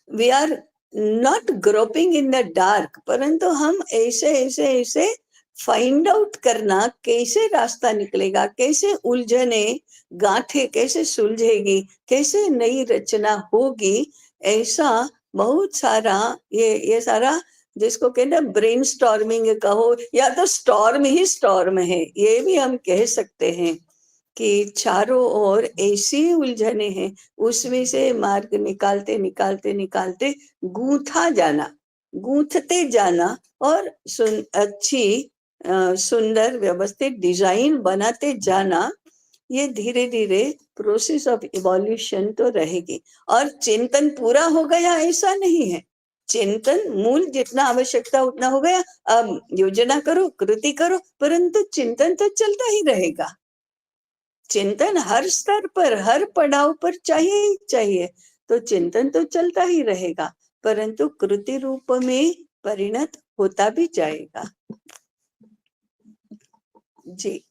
A: we are not groping in the dark, परंतु हम ऐसे फाइंड आउट करना, कैसे रास्ता निकलेगा, कैसे उलझने गांठे कैसे सुलझेगी, कैसे नई रचना होगी, ऐसा बहुत सारा ये सारा जिसको कहते ब्रेन स्टॉर्मिंग कहो या तो स्टॉर्म ही स्टॉर्म है, ये भी हम कह सकते हैं कि चारों ओर ऐसी उलझने हैं, उसमें से मार्ग निकालते निकालते निकालते गूंथते जाना और अच्छी सुंदर व्यवस्थित डिजाइन बनाते जाना। ये धीरे धीरे प्रोसेस ऑफ इवोल्यूशन तो रहेगी। और चिंतन पूरा हो गया ऐसा नहीं है, चिंतन मूल जितना आवश्यकता उतना हो गया, अब योजना करो, कृति करो, परंतु चिंतन तो चलता ही रहेगा। चिंतन हर स्तर पर, हर पड़ाव पर चाहिए, तो चिंतन तो चलता ही रहेगा, परंतु कृति रूप में परिणत होता भी जाएगा। जी।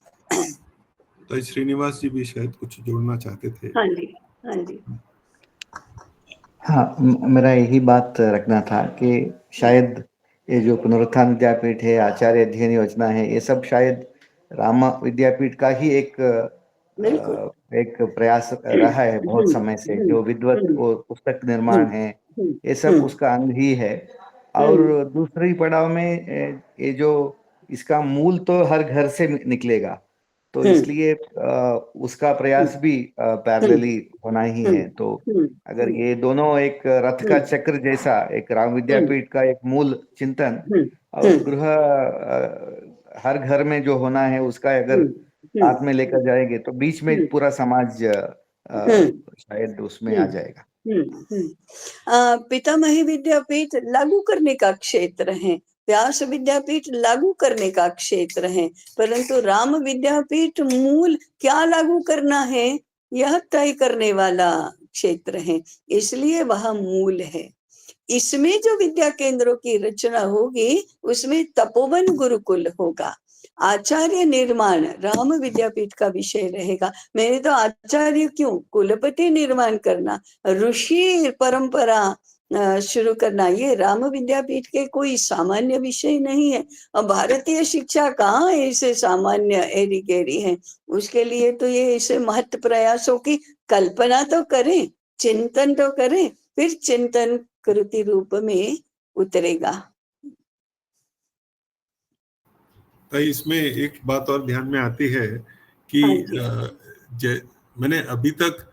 B: तो श्रीनिवास जी भी शायद कुछ जोड़ना चाहते थे।
A: हाँ जी, हाँ जी।
E: हाँ, मेरा यही बात रखना था कि शायद ये जो पुनरुत्थान विद्यापीठ है, आचार्य अध्ययन योजना है, ये सब शायद राम विद्यापीठ का ही एक प्रयास रहा है बहुत समय से। जो विद्वत वो पुस्तक निर्माण है, ये सब उसका अंग ही है। और दूसरी पड़ाव में ये जो इसका मूल तो हर घर से निकलेगा, तो इसलिए उसका प्रयास भी पैरेलली होना ही है। तो अगर ये दोनों एक रथ का चक्र जैसा, एक राम विद्यापीठ का एक मूल चिंतन और गृह हर घर में जो होना है उसका अगर साथ में लेकर जाएंगे, तो बीच में पूरा समाज शायद उसमें आ जाएगा।
A: पितामही विद्यापीठ लागू करने का क्षेत्र है, व्यास विद्यापीठ लागू करने का क्षेत्र है, परंतु राम विद्यापीठ मूल क्या लागू करना है यह तय करने वाला क्षेत्र है, इसलिए वह मूल है। इसमें जो विद्या केंद्रों की रचना होगी उसमें तपोवन गुरुकुल होगा, आचार्य निर्माण राम विद्यापीठ का विषय रहेगा। मैंने तो आचार्य क्यों, कुलपति निर्माण करना, ऋषि परंपरा शुरू करना, ये राम विद्यापीठ के कोई सामान्य विषय नहीं है। और भारतीय शिक्षा कहाँ ऐसे सामान्य एरी गेरी है, उसके लिए तो ये ऐसे महत्व प्रयासों की कल्पना तो करें, चिंतन तो करें, फिर चिंतन कृति रूप में उतरेगा।
B: तो इसमें एक बात और ध्यान में आती है कि मैंने अभी तक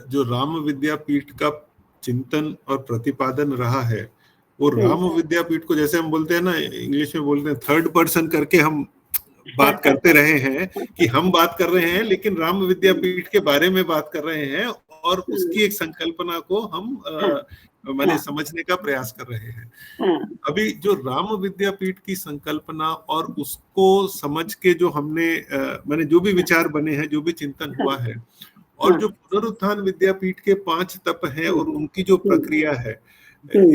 B: जो राम विद्यापीठ का चिंतन और प्रतिपादन रहा है, वो राम विद्यापीठ को जैसे हम बोलते हैं ना, इंग्लिश में बोलते हैं थर्ड पर्सन करके हम बात करते रहे हैं कि हम बात कर रहे हैं, लेकिन राम विद्यापीठ के बारे में बात कर रहे हैं और उसकी एक संकल्पना को हम मैंने समझने का प्रयास कर रहे हैं। अभी जो राम विद्यापीठ की संकल्पना और उसको समझ के जो हमने मैंने जो भी विचार बने हैं, जो भी चिंतन हुआ है, और जो पुनरुत्थान विद्यापीठ के 5 तप हैं और उनकी जो प्रक्रिया है,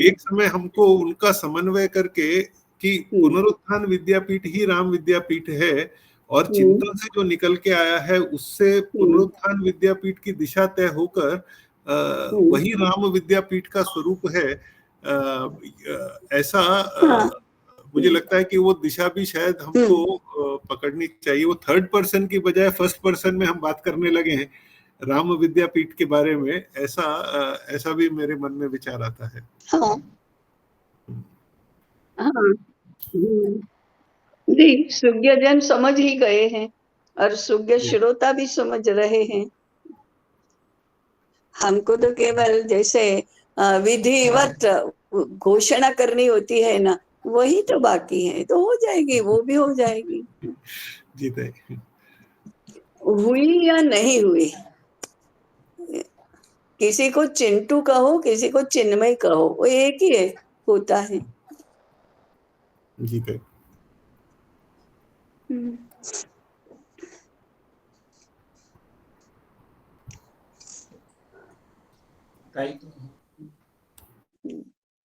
B: एक समय हमको उनका समन्वय करके कि पुनरुत्थान विद्यापीठ ही राम विद्यापीठ है और चिंतन से जो निकल के आया है उससे पुनरुत्थान विद्यापीठ की दिशा तय होकर वही राम विद्यापीठ का स्वरूप है। ऐसा मुझे लगता है कि वो दिशा भी शायद हमको पकड़नी चाहिए। वो थर्ड पर्सन की बजाय फर्स्ट पर्सन में हम बात करने लगे हैं, राम विद्यापीठ के बारे में ऐसा भी मेरे मन में विचार आता है।
A: हाँ हाँ जी, सुज्ञ जन समझ ही गए हैं और सुज्ञ श्रोता भी समझ रहे हैं। हमको तो केवल जैसे विधिवत घोषणा करनी होती है ना, वही तो बाकी है, तो हो जाएगी, वो भी हो जाएगी।
B: जी
A: हुई या नहीं हुई, किसी को चिंटू कहो, किसी को चिन्मय कहो, वो एक ही है, होता है।
B: जी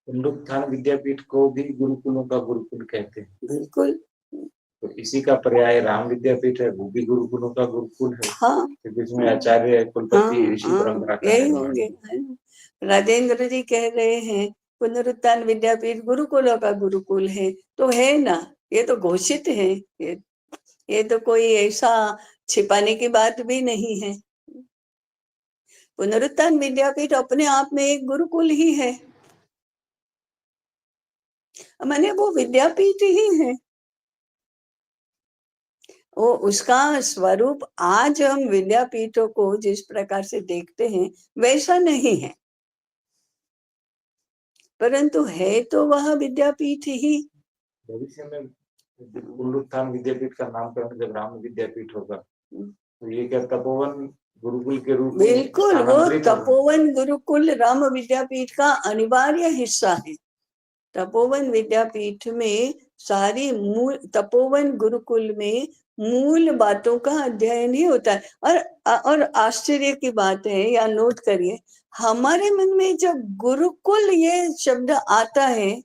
F: पुनरुत्थान विद्यापीठ को भी गुरुकुलों का गुरुकुल कहते हैं।
A: बिल्कुल।
F: तो इसी का पर्याय राम विद्यापीठ है, वो भी गुरुकुलों का गुरुकुल है।
A: हाँ,
F: क्योंकि इसमें आचार्य कुलपति ऋषि परंपरा का
A: यही होंगे। राजेंद्र जी कह रहे हैं पुनरुत्थान विद्यापीठ गुरुकुलों का गुरुकुल है, तो है ना, ये तो घोषित है, ये तो कोई ऐसा छिपाने की बात भी नहीं है। पुनरुत्थान विद्यापीठ अपने आप में एक गुरुकुल ही है, माने वो विद्यापीठ ही है। वो उसका स्वरूप आज हम विद्यापीठों को जिस प्रकार से देखते हैं वैसा नहीं है, परंतु है तो वह विद्यापीठ ही।
F: भविष्य में पुनरुत्थान विद्यापीठ का नामकरण जब राम विद्यापीठ होगा, तो ये क्या तपोवन गुरुकुल के रूप में?
A: बिल्कुल, वो तपोवन गुरुकुल राम विद्यापीठ का अनिवार्य हिस्सा है। तपोवन विद्यापीठ में सारी मूल, तपोवन गुरुकुल में मूल बातों का अध्ययन ही होता है। और आश्चर्य की बात है, या नोट करिए, हमारे मन में जब गुरुकुल ये शब्द आता है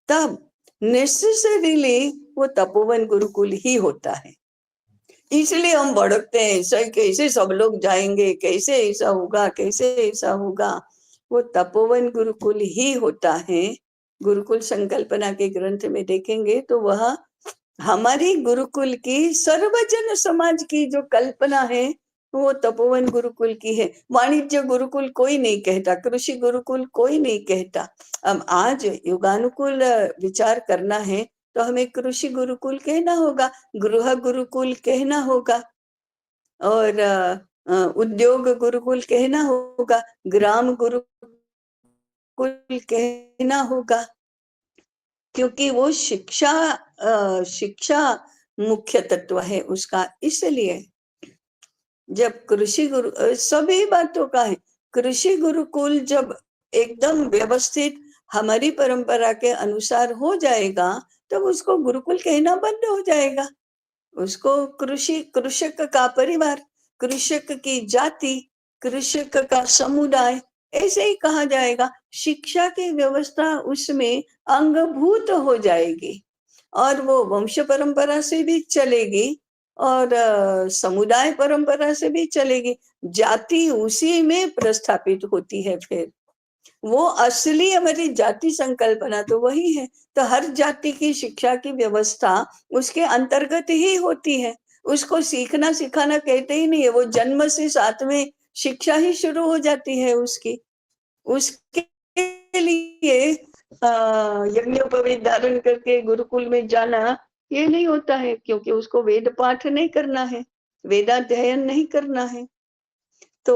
A: तब नेसेसरीली वो तपोवन गुरुकुल ही होता है। इसलिए हम भड़कते हैं, सही कैसे सब लोग जाएंगे, कैसे ऐसा होगा, कैसे ऐसा होगा। वो तपोवन गुरुकुल ही होता है। गुरुकुल संकल्पना के ग्रंथ में देखेंगे तो वह हमारी गुरुकुल की, सर्वजन समाज की जो कल्पना है वो तपोवन गुरुकुल की है। वाणिज्य गुरुकुल कोई नहीं कहता, कृषि गुरुकुल कोई नहीं कहता। अब आज युगानुकूल विचार करना है तो हमें कृषि गुरुकुल कहना होगा, गृह गुरुकुल कहना होगा, और उद्योग गुरुकुल कहना होगा, ग्राम गुरुकुल कहना होगा, क्योंकि वो शिक्षा मुख्य तत्व है उसका। इसलिए जब कृषि गुरु, सभी बातों का है, कृषि गुरुकुल जब एकदम व्यवस्थित हमारी परंपरा के अनुसार हो जाएगा तब तो उसको गुरुकुल कहना बंद हो जाएगा। उसको कृषक का परिवार, कृषक की जाति, कृषक का समुदाय ऐसे ही कहा जाएगा। शिक्षा की व्यवस्था उसमें अंगभूत हो जाएगी और वो वंश परंपरा से भी चलेगी और समुदाय परंपरा से भी चलेगी। जाति उसी में प्रस्थापित होती है। फिर वो असली हमारी जाति संकल्पना तो वही है। तो हर जाति की शिक्षा की व्यवस्था उसके अंतर्गत ही होती है। उसको सीखना सिखाना कहते ही नहीं है, वो जन्म से साथ में शिक्षा ही शुरू हो जाती है उसकी। उसके लिए यज्ञोपवीत धारण करके गुरुकुल में जाना ये नहीं होता है, क्योंकि उसको वेद पाठ नहीं करना है, वेदाध्ययन नहीं करना है। तो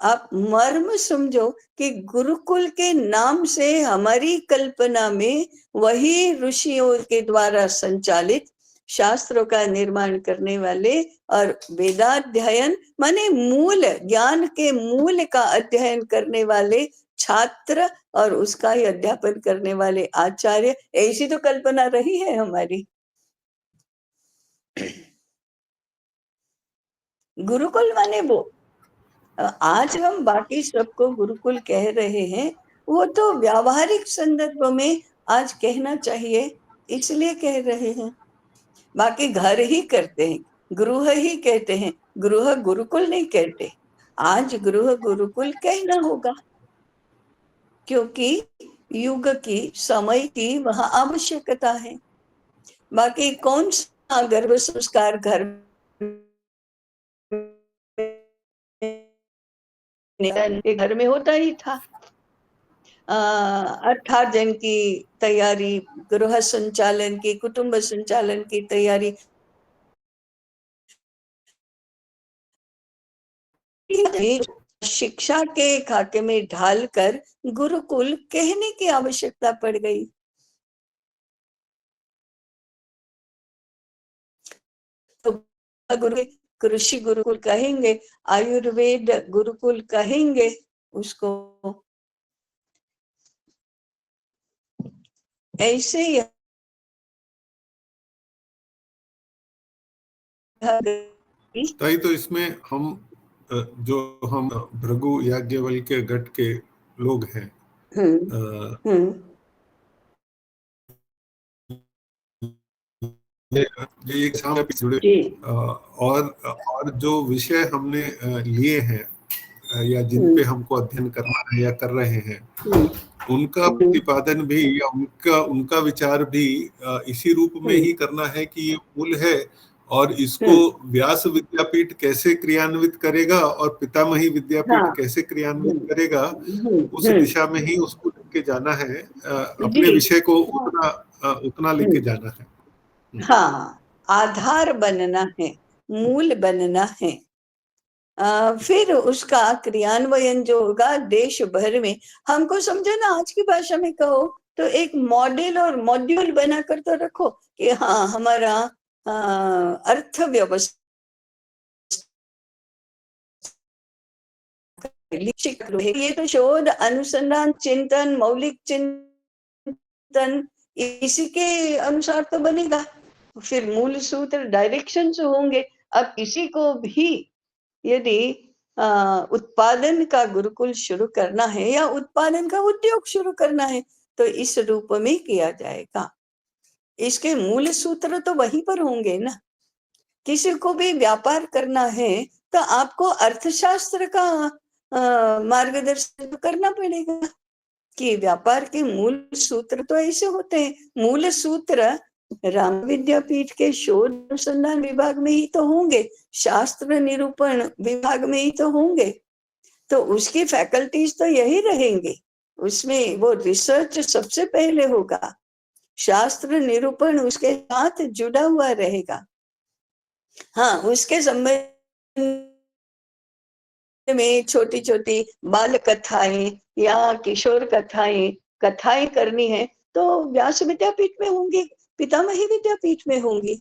A: आप मर्म समझो कि गुरुकुल के नाम से हमारी कल्पना में वही ऋषियों के द्वारा संचालित शास्त्रों का निर्माण करने वाले और वेदाध्ययन माने मूल ज्ञान के मूल का अध्ययन करने वाले छात्र और उसका ही अध्यापन करने वाले आचार्य, ऐसी तो कल्पना रही है हमारी। गुरुकुल माने वो, आज हम बाकी सबको गुरुकुल कह रहे हैं, वो तो व्यावहारिक संदर्भ में आज कहना चाहिए इसलिए कह रहे हैं। बाकी घर ही करते हैं, गृह ही कहते हैं, गृह गुरुकुल नहीं कहते। आज गृह गुरुकुल कहना होगा क्योंकि युग की, समय की वहां आवश्यकता है। बाकी कौन सा गर्भ संस्कार घर घर में होता ही था। 18 की तैयारी, गृह संचालन की, कुटुंब संचालन की तैयारी, शिक्षा के खाके में ढालकर गुरुकुल कहने की आवश्यकता पड़ गई। तो कृषि गुरुकुल कहेंगे, आयुर्वेद गुरुकुल कहेंगे उसको। ऐसे ही
B: तो इसमें हम जो हम भृगु याज्ञवल्क्य गट के लोग हैं, ये एक सामने जुड़े और जो विषय हमने लिए हैं या जिन पे हमको अध्ययन करना है या कर रहे हैं, उनका प्रतिपादन भी या उनका विचार भी इसी रूप में ही करना है कि ये मूल है और इसको व्यास विद्यापीठ कैसे क्रियान्वित करेगा और पितामही विद्यापीठ कैसे क्रियान्वित करेगा, उस दिशा में ही उसको लेके जाना है। अपने विषय को उतना लेके जाना है।
A: हाँ, आधार बनना है, मूल बनना है। फिर उसका क्रियान्वयन जो होगा देश भर में, हमको समझो ना, आज की भाषा में कहो तो एक मॉडल और मॉड्यूल बनाकर तो रखो कि हाँ, हमारा अर्थव्यवस्था ये तो शोध, अनुसंधान, चिंतन, मौलिक चिंतन, इसी के अनुसार तो बनेगा। फिर मूल सूत्र, डायरेक्शंस होंगे। अब किसी को भी यदि उत्पादन का गुरुकुल शुरू करना है या उत्पादन का उद्योग शुरू करना है तो इस रूप में किया जाएगा। इसके मूल सूत्र तो वहीं पर होंगे ना। किसी को भी व्यापार करना है तो आपको अर्थशास्त्र का मार्गदर्शन करना पड़ेगा कि व्यापार के मूल सूत्र तो ऐसे होते हैं। मूल सूत्र राम विद्यापीठ के शोध अनुसंधान विभाग में ही तो होंगे, शास्त्र निरूपण विभाग में ही तो होंगे, तो उसकी फैकल्टीज तो यही रहेंगे। उसमें वो रिसर्च सबसे पहले होगा, शास्त्र निरूपण उसके साथ जुड़ा हुआ रहेगा। हाँ, उसके संबंध में छोटी छोटी बाल कथाएं या किशोर कथाएं करनी है तो व्यास विद्यापीठ में होंगी, पितामही विद्यापीठ में होंगी।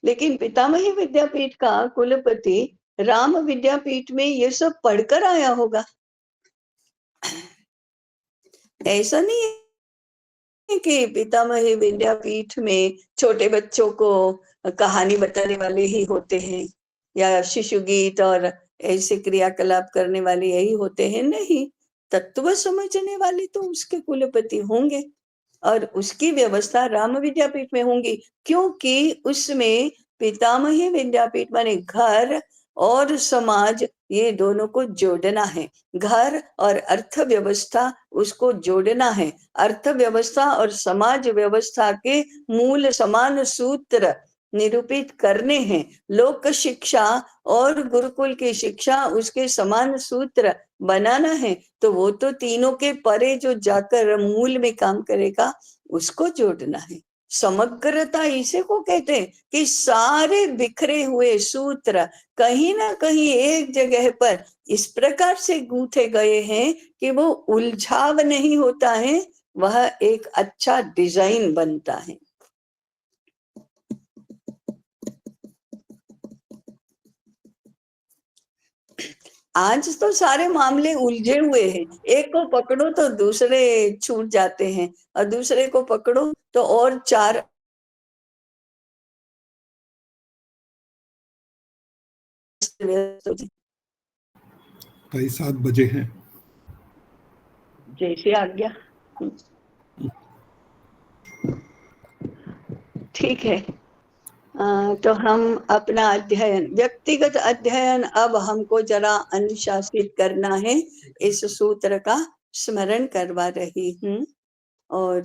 A: लेकिन पितामही विद्यापीठ का कुलपति राम विद्यापीठ में ये सब पढ़कर आया होगा। ऐसा नहीं है कि पितामही विद्यापीठ में छोटे बच्चों को कहानी बताने वाले ही होते हैं या शिशु गीत और ऐसे क्रियाकलाप करने वाले यही होते हैं। नहीं, तत्व समझने वाले तो उसके कुलपति होंगे और उसकी व्यवस्था राम विद्यापीठ में होंगी, क्योंकि उसमें पितामही विद्यापीठ माने घर और समाज, ये दोनों को जोड़ना है। घर और अर्थव्यवस्था, उसको जोड़ना है। अर्थव्यवस्था और समाज व्यवस्था के मूल समान सूत्र निरूपित करने हैं। लोक शिक्षा और गुरुकुल की शिक्षा, उसके समान सूत्र बनाना है। तो वो तो तीनों के परे जो जाकर मूल में काम करेगा, उसको जोड़ना है। समग्रता इसे को कहते हैं कि सारे बिखरे हुए सूत्र कहीं ना कहीं एक जगह पर इस प्रकार से गूंथे गए हैं कि वो उलझाव नहीं होता है, वह एक अच्छा डिजाइन बनता है। आज तो सारे मामले उलझे हुए हैं। एक को पकड़ो तो दूसरे छूट जाते हैं और दूसरे को पकड़ो तो और चार।
B: भाई 7 बजे हैं।
A: जैसे आ गया, ठीक है। तो हम अपना अध्ययन, व्यक्तिगत अध्ययन, अब हमको जरा अनुशासित करना है। इस सूत्र का स्मरण करवा रही हूँ और